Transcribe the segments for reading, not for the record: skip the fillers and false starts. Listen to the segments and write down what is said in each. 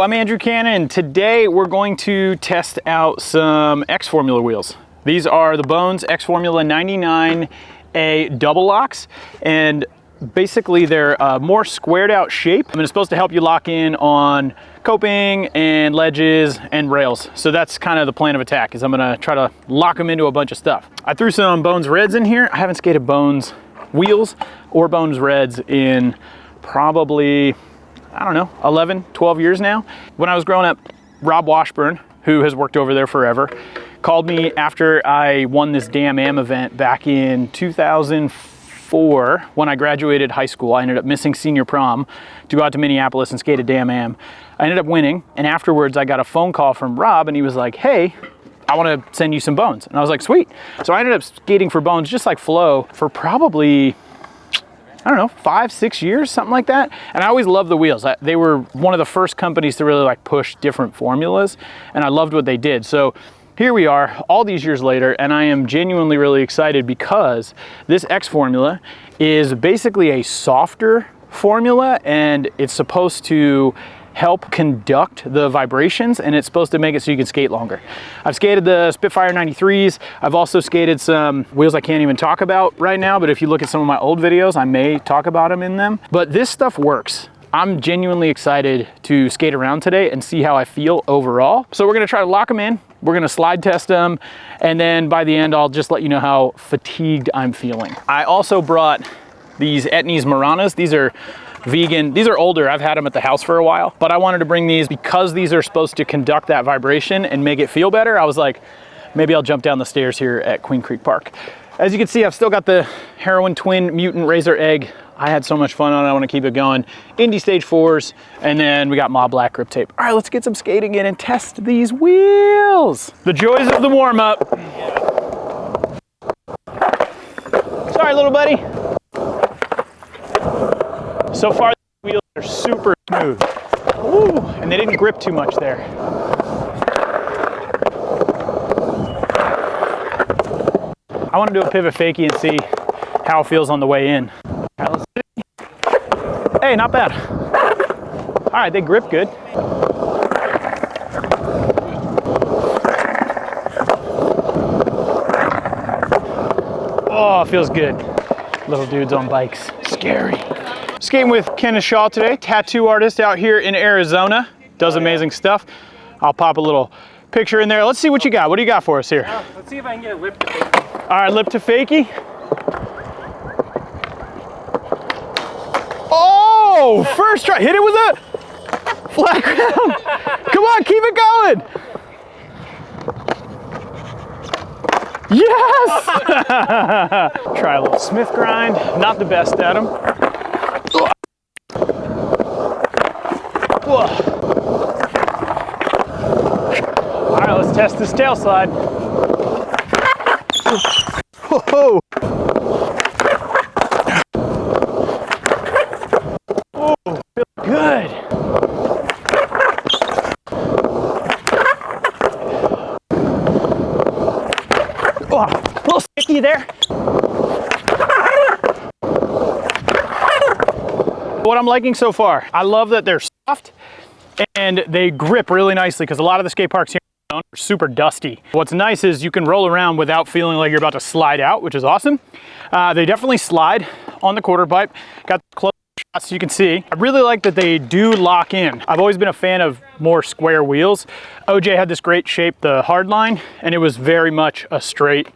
I'm Andrew Cannon, and today we're going to test out some X Formula wheels. These are the Bones X Formula 99A double locks, and basically they're a more squared out shape, and it's supposed to help you lock in on coping and ledges and rails. So that's kind of the plan of attack, is I'm gonna try to lock them into a bunch of stuff. I threw some Bones Reds in here. I haven't skated Bones wheels or Bones Reds in probably, I don't know, 11, 12 years now. When I was growing up, Rob Washburn, who has worked over there forever, called me after I won this Damn Am event back in 2004 when I graduated high school. I ended up missing senior prom to go out to Minneapolis and skate a Damn Am. I ended up winning, and afterwards I got a phone call from Rob, and he was like, hey, I want to send you some Bones. And I was like, sweet. So I ended up skating for Bones, just like Flo, for probably, I don't know, 5, 6 years, something like that. And I always loved the wheels. They were one of the first companies to really like push different formulas, and I loved what they did. So here we are all these years later, and I am genuinely really excited because this X Formula is basically a softer formula, and it's supposed to help conduct the vibrations, and it's supposed to make it so you can skate longer. I've skated the Spitfire 93s. I've also skated some wheels I can't even talk about right now, but if you look at some of my old videos, I may talk about them in them. But this stuff works. I'm genuinely excited to skate around today and see how I feel overall. So we're gonna try to lock them in. We're gonna slide test them, and then by the end, I'll just let you know how fatigued I'm feeling. I also brought these Etnies Maranas. These are vegan. These are older. I've had them at the house for a while, but I wanted to bring these because these are supposed to conduct that vibration and make it feel better. I was like, maybe I'll jump down the stairs here at Queen Creek Park. As you can see, I've still got the Heroin Twin Mutant Razor Egg. I had so much fun on it. I want to keep it going. Indie Stage 4s, and then we got Mob Black grip tape. All right, let's get some skating in and test these wheels. The joys of the warm-up. Sorry, little buddy. So far, the wheels are super smooth. Ooh, and they didn't grip too much there. I want to do a pivot fakie and see how it feels on the way in. All right, let's see. Hey, not bad. All right, they grip good. Oh, it feels good. Little dudes on bikes, scary. Skating with Kenneth Shaw today, tattoo artist out here in Arizona. Does amazing stuff. I'll pop a little picture in there. Let's see what you got. What do you got for us here? Let's see if I can get a lip to fakie. All right, lip to fakie. Oh, first try. Hit it with a flat ground. Come on, keep it going. Yes! Try a little Smith grind. Not the best at them. Whoa. All right, let's test this tail slide. Whoa. Oh, feels good. Oh, a little sticky there. What I'm liking so far, I love that they're soft and they grip really nicely, because a lot of the skate parks here are super dusty. What's nice is you can roll around without feeling like you're about to slide out, which is awesome. They definitely slide on the quarter pipe. Got close shots so you can see. I really like that they do lock in. I've always been a fan of more square wheels. OJ had this great shape, the hardline, and it was very much a straight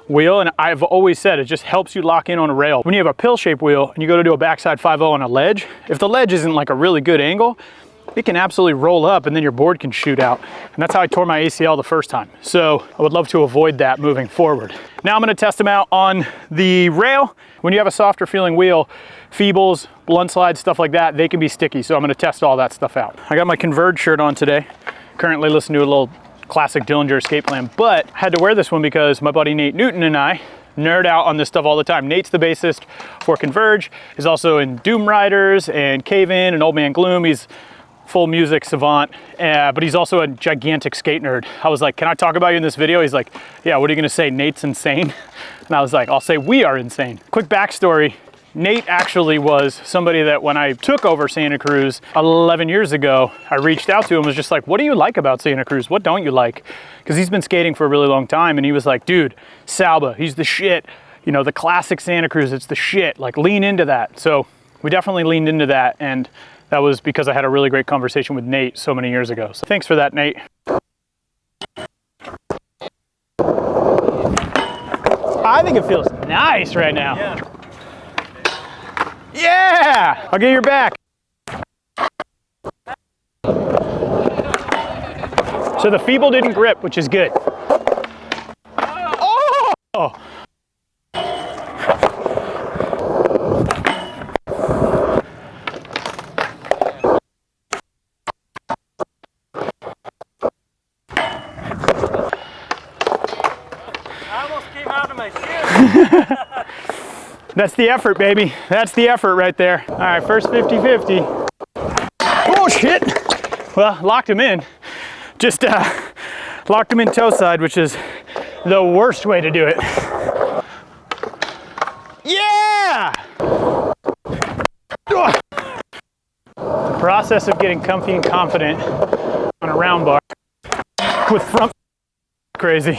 wheel, and I've always said it just helps you lock in on a rail. When you have a pill-shaped wheel and you go to do a backside 5-0 on a ledge, if the ledge isn't like a really good angle, it can absolutely roll up and then your board can shoot out. And that's how I tore my ACL the first time. So I would love to avoid that moving forward. Now I'm gonna test them out on the rail. When you have a softer feeling wheel, feebles, blunt slides, stuff like that, they can be sticky. So I'm gonna test all that stuff out. I got my CONVERGE shirt on today. Currently listening to a little classic Dillinger Escape Plan, but I had to wear this one because my buddy Nate Newton and I nerd out on this stuff all the time. Nate's the bassist for CONVERGE. He's also in Doom Riders and Cave In and Old Man Gloom. He's full music savant, but he's also a gigantic skate nerd. I was like, can I talk about you in this video? He's like, yeah, what are you gonna say? Nate's insane? And I was like, I'll say we are insane. Quick backstory. Nate actually was somebody that when I took over Santa Cruz 11 years ago, I reached out to him, was just like, what do you like about Santa Cruz? What don't you like? Because he's been skating for a really long time, and he was like, dude, Salba, he's the shit. You know, the classic Santa Cruz, it's the shit. Like, lean into that. So we definitely leaned into that, and that was because I had a really great conversation with Nate so many years ago. So thanks for that, Nate. I think it feels nice right now. Yeah. Yeah! I'll get your back. So the feeble didn't grip, which is good. Oh! I almost came out of my shoe. That's the effort, baby. That's the effort right there. All right, first 50-50. Oh, shit. Well, locked him in. Just locked him in toe side, which is the worst way to do it. Yeah! Ugh. The process of getting comfy and confident on a round bar with front crazy.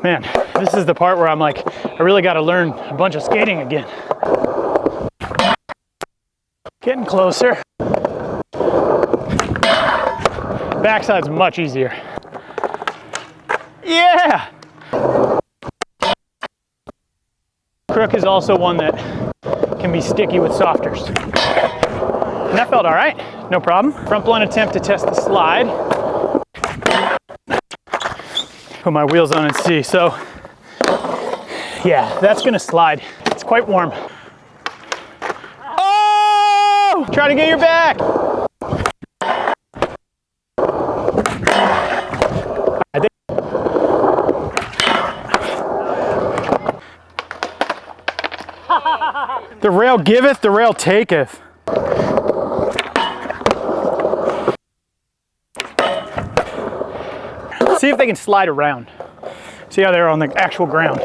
Man, this is the part where I'm like, I really got to learn a bunch of skating again. Getting closer. Backside's much easier. Yeah! Crook is also one that can be sticky with softers. And that felt all right, no problem. Front blunt attempt to test the slide. Put my wheels on and see. So yeah, that's gonna slide. It's quite warm. Oh! Try to get your back. The rail giveth, the rail taketh. See if they can slide around. See how they're on the actual ground.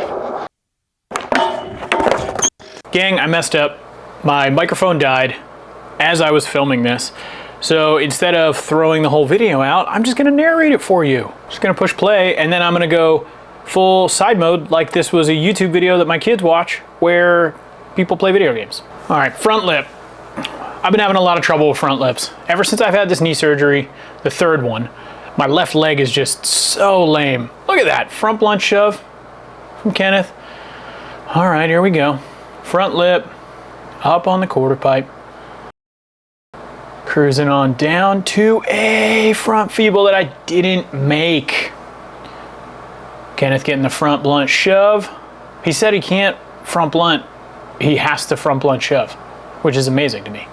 Gang, I messed up. My microphone died as I was filming this. So instead of throwing the whole video out, I'm just gonna narrate it for you. Just gonna push play, and then I'm gonna go full side mode like this was a YouTube video that my kids watch where people play video games. All right, front lip. I've been having a lot of trouble with front lips. Ever since I've had this knee surgery, the third one, my left leg is just so lame. Look at that, front blunt shove from Kenneth. All right, here we go. Front lip, up on the quarter pipe. Cruising on down to a front feeble that I didn't make. Kenneth getting the front blunt shove. He said he can't front blunt, he has to front blunt shove, which is amazing to me.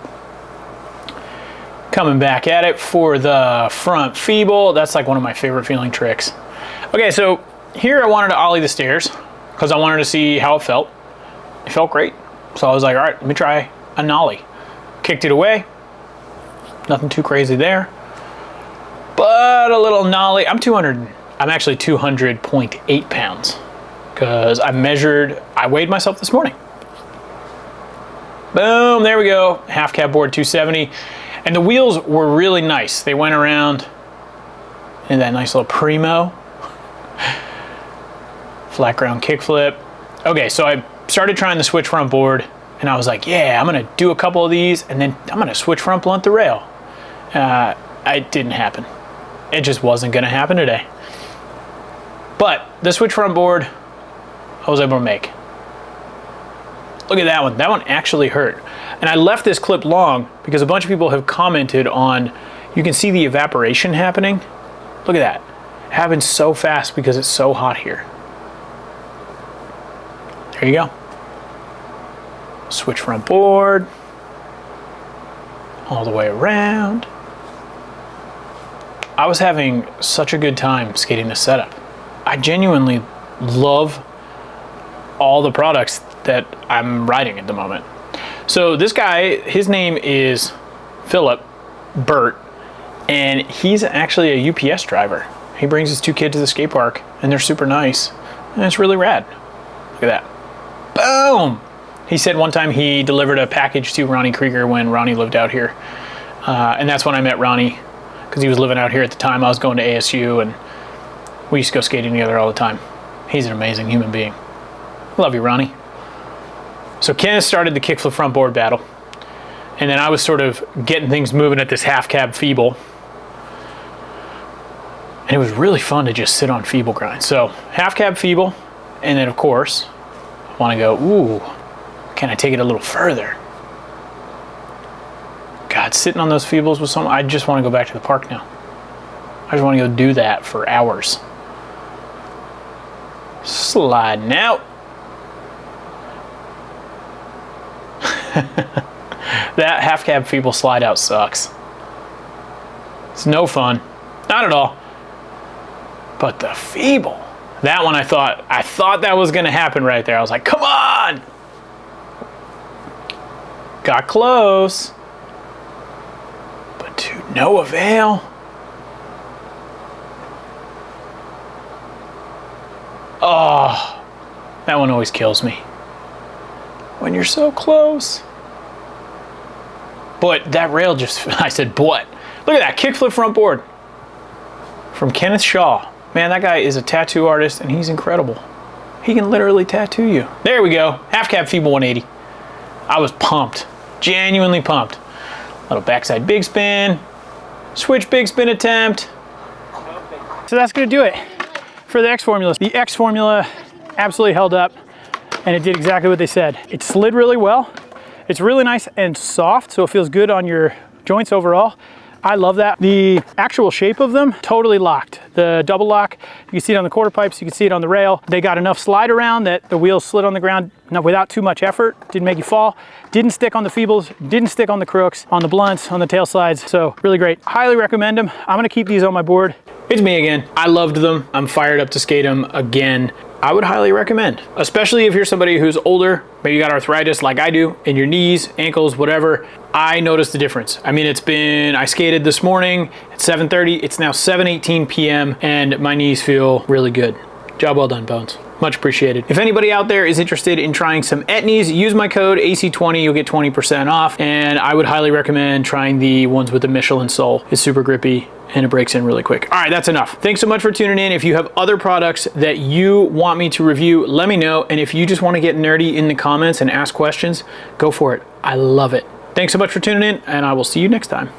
Coming back at it for the front feeble. That's like one of my favorite feeling tricks. Okay, so here I wanted to ollie the stairs because I wanted to see how it felt. It felt great. So I was like, all right, let me try a nollie. Kicked it away. Nothing too crazy there. But a little nollie. I'm actually 200.8 pounds because I weighed myself this morning. Boom, there we go. Half cab board 270. And the wheels were really nice. They went around in that nice little primo. Flat ground kickflip. Okay, so I started trying the switch front board and I was like, yeah, I'm gonna do a couple of these and then I'm gonna switch front blunt the rail. It didn't happen. It just wasn't gonna happen today. But the switch front board, I was able to make. Look at that one. That one actually hurt. And I left this clip long because a bunch of people have commented on, you can see the evaporation happening. Look at that. It happens so fast because it's so hot here. There you go. Switch front board. All the way around. I was having such a good time skating this setup. I genuinely love all the products that I'm riding at the moment. So this guy, his name is Phillip Burt, And he's actually a UPS driver. He brings his 2 kids to the skate park, and they're super nice. And it's really rad. Look at that. Boom! He said one time he delivered a package to Ronnie Krieger when Ronnie lived out here. And that's when I met Ronnie, because he was living out here at the time. I was going to ASU, and we used to go skating together all the time. He's an amazing human being. Love you, Ronnie. So Kenneth started the kickflip front board battle. And then I was sort of getting things moving at this half cab feeble. And it was really fun to just sit on feeble grind. So half cab feeble, and then of course, I want to go, ooh, can I take it a little further? God, sitting on those feebles with someone, I just want to go back to the park now. I just want to go do that for hours. Sliding out. That half cab feeble slide out sucks. It's no fun. Not at all. But the feeble, that one I thought that was gonna happen right there. I was like, come on! Got close. But to no avail. Oh, that one always kills me. When you're so close. But that rail just, I said, what? Look at that, kickflip front board. From Kenneth Shaw. Man, that guy is a tattoo artist and he's incredible. He can literally tattoo you. There we go, half cab feeble 180. I was pumped, genuinely pumped. Little backside big spin, switch big spin attempt. So that's gonna do it for the X formula. The X formula absolutely held up and it did exactly what they said. It slid really well. It's really nice and soft, so it feels good on your joints overall. I love that. The actual shape of them, totally locked. The double lock, you can see it on the quarter pipes, you can see it on the rail. They got enough slide around that the wheels slid on the ground without too much effort, didn't make you fall, didn't stick on the feebles, didn't stick on the crooks, on the blunts, on the tail slides. So really great, highly recommend them. I'm gonna keep these on my board. It's me again. I loved them. I'm fired up to skate them again. I would highly recommend, especially if you're somebody who's older, maybe you got arthritis like I do in your knees, ankles, whatever. I noticed the difference. I mean, I skated this morning at 7:30. It's now 7:18 p.m. and my knees feel really good. Job well done, Bones. Much appreciated. If anybody out there is interested in trying some Etnies, use my code AC20, you'll get 20% off. And I would highly recommend trying the ones with the Michelin sole. It's super grippy and it breaks in really quick. All right, that's enough. Thanks so much for tuning in. If you have other products that you want me to review, let me know. And if you just want to get nerdy in the comments and ask questions, go for it. I love it. Thanks so much for tuning in and I will see you next time.